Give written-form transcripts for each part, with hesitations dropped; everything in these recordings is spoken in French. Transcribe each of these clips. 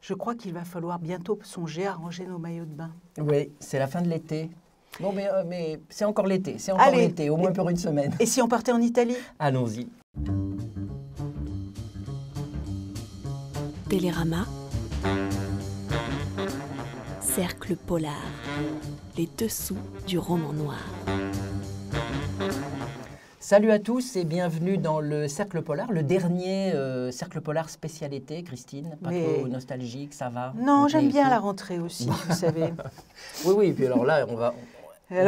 Je crois qu'il va falloir bientôt songer à ranger nos maillots de bain. Oui, c'est la fin de l'été. Bon, mais c'est encore l'été, c'est encore l'été, au moins pour une semaine. Et si on partait en Italie? Allons-y. Télérama, Cercle polar, les dessous du roman noir. Salut à tous et bienvenue dans le Cercle Polar, le dernier Cercle Polar spécialité, Christine. Pas trop nostalgique, ça va? Non, j'aime bien la rentrée aussi, vous savez. Oui, et puis alors là,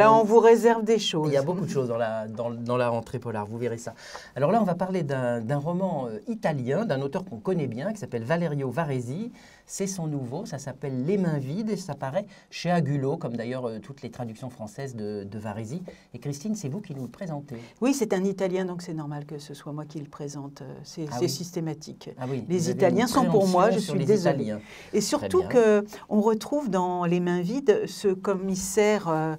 on vous réserve des choses. Il y a beaucoup de choses dans la rentrée polar, vous verrez ça. Alors là, on va parler d'un roman italien, d'un auteur qu'on connaît bien, qui s'appelle Valerio Varesi. C'est son nouveau, ça s'appelle Les mains vides et ça paraît chez Agulot, comme d'ailleurs toutes les traductions françaises de Varesi. Et Christine, c'est vous qui nous le présentez. Oui, c'est un Italien, donc c'est normal que ce soit moi qui le présente. C'est systématique. Ah oui, les Italiens sont pour moi, je suis désolée. Et surtout qu'on retrouve dans Les mains vides ce commissaire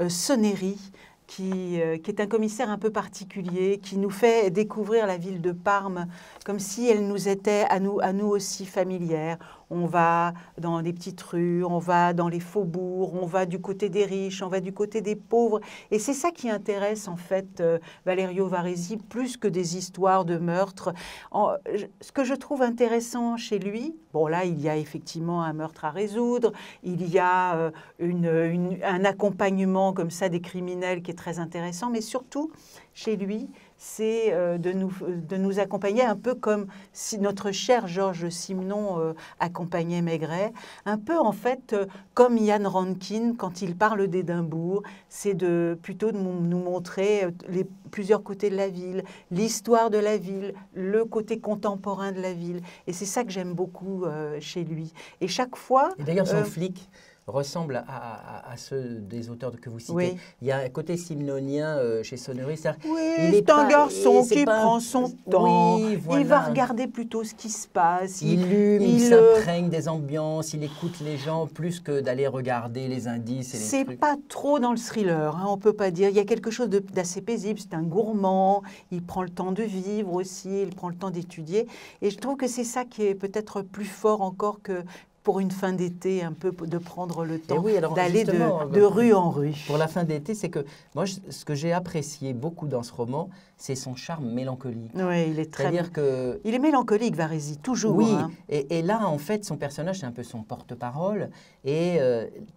Soneri, qui est un commissaire un peu particulier, qui nous fait découvrir la ville de Parme comme si elle nous était à nous aussi familière. On va dans les petites rues, on va dans les faubourgs, on va du côté des riches, on va du côté des pauvres. Et c'est ça qui intéresse en fait Valerio Varesi, plus que des histoires de meurtres. Ce que je trouve intéressant chez lui, bon là il y a effectivement un meurtre à résoudre, il y a un accompagnement comme ça des criminels qui est très intéressant, mais surtout chez lui, c'est de nous accompagner un peu comme si notre cher Georges Simenon accompagnait Maigret, un peu en fait comme Ian Rankin quand il parle d'Édimbourg, c'est plutôt de nous montrer les plusieurs côtés de la ville, l'histoire de la ville, le côté contemporain de la ville. Et c'est ça que j'aime beaucoup chez lui. Et chaque fois... Et d'ailleurs son flic ressemble à ceux des auteurs que vous citez. Oui. Il y a un côté simnonien chez Soneri. Oui, c'est un garçon qui prend son temps. Oui, voilà. Il va regarder plutôt ce qui se passe. Il s'imprègne des ambiances, il écoute les gens plus que d'aller regarder les indices et les trucs. C'est pas trop dans le thriller, hein, on peut pas dire. Il y a quelque chose d'assez paisible. C'est un gourmand, il prend le temps de vivre aussi, il prend le temps d'étudier. Et je trouve que c'est ça qui est peut-être plus fort encore que pour une fin d'été, un peu de prendre le temps d'aller de rue en rue. Pour la fin d'été, c'est que moi, ce que j'ai apprécié beaucoup dans ce roman, c'est son charme mélancolique. Oui, il est très... C'est-à-dire que... Il est mélancolique, Varesi, toujours. Oui, hein. Et là, en fait, son personnage, c'est un peu son porte-parole. Et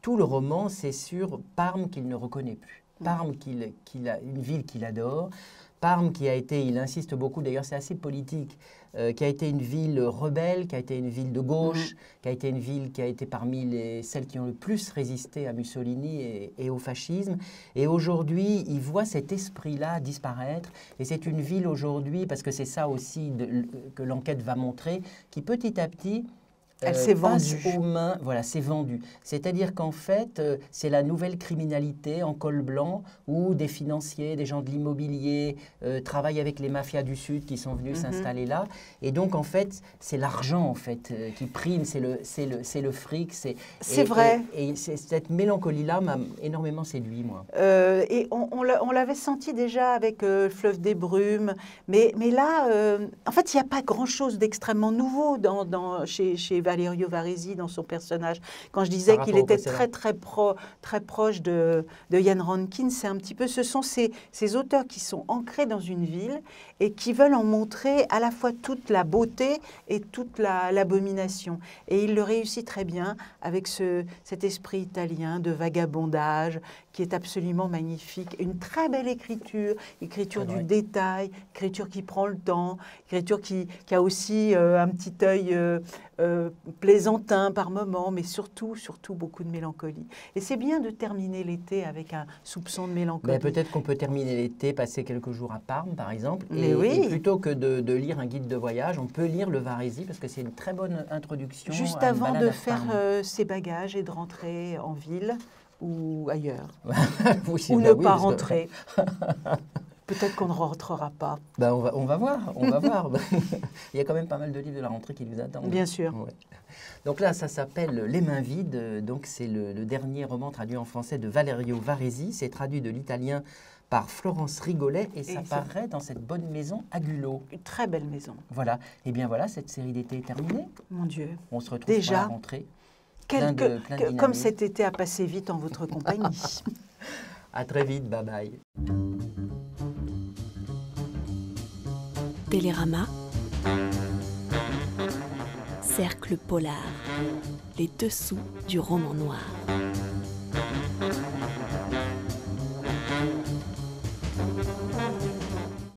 tout le roman, c'est sur Parme qu'il ne reconnaît plus. Parme, une ville qu'il adore. Parme qui a été, il insiste beaucoup, d'ailleurs c'est assez politique, qui a été une ville rebelle, qui a été une ville de gauche, qui a été une ville qui a été parmi celles qui ont le plus résisté à Mussolini et au fascisme. Et aujourd'hui, il voit cet esprit-là disparaître. Et c'est une ville aujourd'hui, parce que c'est ça aussi que l'enquête va montrer, qui petit à petit... Elle s'est vendue. Aux mains, voilà, c'est vendu. C'est-à-dire qu'en fait, c'est la nouvelle criminalité en col blanc où des financiers, des gens de l'immobilier travaillent avec les mafias du Sud qui sont venus s'installer là. Et donc, en fait, c'est l'argent en fait qui prime, c'est le fric. C'est vrai. Et cette mélancolie-là m'a énormément séduit, moi. Et on l'avait senti déjà avec Fleuve des Brumes. Mais là, en fait, il n'y a pas grand-chose d'extrêmement nouveau chez Valerio Varesi dans son personnage. Quand je disais qu'il était très proche de Ian Rankin, c'est un petit peu, ce sont ces auteurs qui sont ancrés dans une ville et qui veulent en montrer à la fois toute la beauté et toute l'abomination. Et il le réussit très bien avec cet esprit italien de vagabondage qui est absolument magnifique. Une très belle écriture du détail, écriture qui prend le temps, écriture qui a aussi un petit œil plaisantin par moment, mais surtout beaucoup de mélancolie. Et c'est bien de terminer l'été avec un soupçon de mélancolie. Mais peut-être qu'on peut terminer l'été, passer quelques jours à Parme, par exemple, et plutôt que de lire un guide de voyage, on peut lire le Varesi, parce que c'est une très bonne introduction. Juste avant de faire ses bagages et de rentrer en ville ou ailleurs, ou ne pas rentrer. Peut-être qu'on ne rentrera pas. Ben on va voir. Il y a quand même pas mal de livres de la rentrée qui nous attendent. Bien sûr. Ouais. Donc là, ça s'appelle Les mains vides. Donc c'est le dernier roman traduit en français de Valerio Varesi. C'est traduit de l'italien par Florence Rigolet et ça paraît dans cette bonne maison à Gulot. Une très belle maison. Voilà. Et bien voilà, cette série d'été est terminée. Mon Dieu. On se retrouve pour la rentrée. Comme cet été a passé vite en votre compagnie. À très vite, bye bye. Télérama. Cercle polar. Les dessous du roman noir.